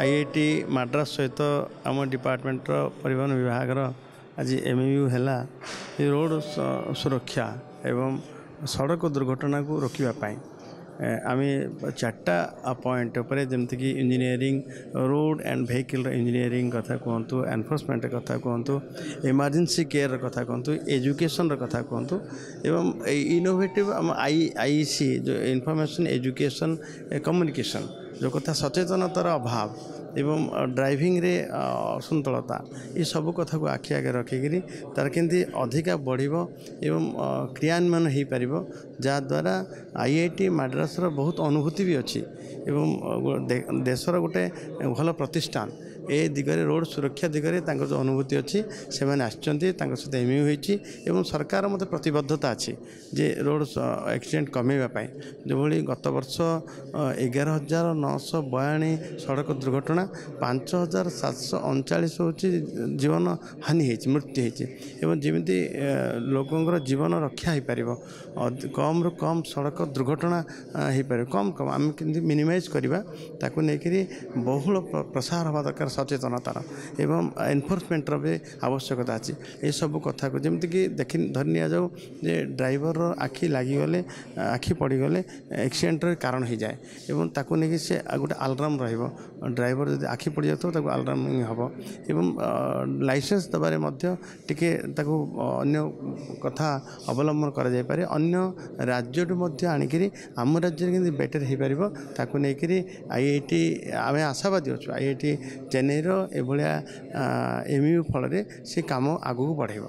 IIT Madras सहित आम department परिवहन विभाग आज एमयू है रोड सुरक्षा एवं सड़क दुर्घटना को रोकने आम चार्टा पॉइंट पर जमीक engineering road and vehicle engineering कथा कहतु एनफोर्समेंट कथा कहतु इमरजेंसी केयर कथा कहतु एजुकेशन कथा कहतु एवं इनोवेटिव आम आईसी जो इंफॉर्मेशन एजुकेशन कम्युनिकेशन जो कथा सचेतनतार अभाव एवं ड्राइविंग रे असंतुलता ये सब कथा को आखि आगे रखिकी तार केमती अधिका बढ़ एवं क्रियान्वयन हो पार जहाद्वारा आईआईटी मद्रासर बहुत अनुभूति भी अच्छी एवं देशर गोटे भल प्रतिष्ठान ए दिगरे रोड सुरक्षा दिगरे जो अनुभूति अच्छी से सहित एमयू होती सरकार मत प्रतिबद्धता अच्छी जे रोड एक्सीडेंट कमेवाई जो गत वर्ष 11,942 सड़क दुर्घटना 5,739 हूँ जीवन हानि मृत्यु होती जमी लोकंर जीवन रक्षा हो पार कम रु कम सड़क दुर्घटना हो पार कम कम आम के मिनिमाइज करवा ताकू लेकिन बहुल प्रसार हवा दरकार सचेतनतार एवं एनफोर्समेंटर भी आवश्यकता अच्छी ये सब कथा को जमीक देखि धरी नि जाऊ जे ड्राइवर आखि लगिगले आखि पड़गले एक्सीडेंटर कारण हो जाए एवं ताकू नहीं से गोटे आलराम ड्राइवर जब आखि पड़ जाता आलराम हम एवं लाइसेंस दबारे टिके अन्य कथा अवलंबन कर अन्य राज्य आणिकी आम राज्य में बेटर हो पार ताकू नहीं आईआईटी आम आशावादी अच्छु आईआईटी चेन्नई एभलिया एमयू फल से काम आगू बढ़ेब।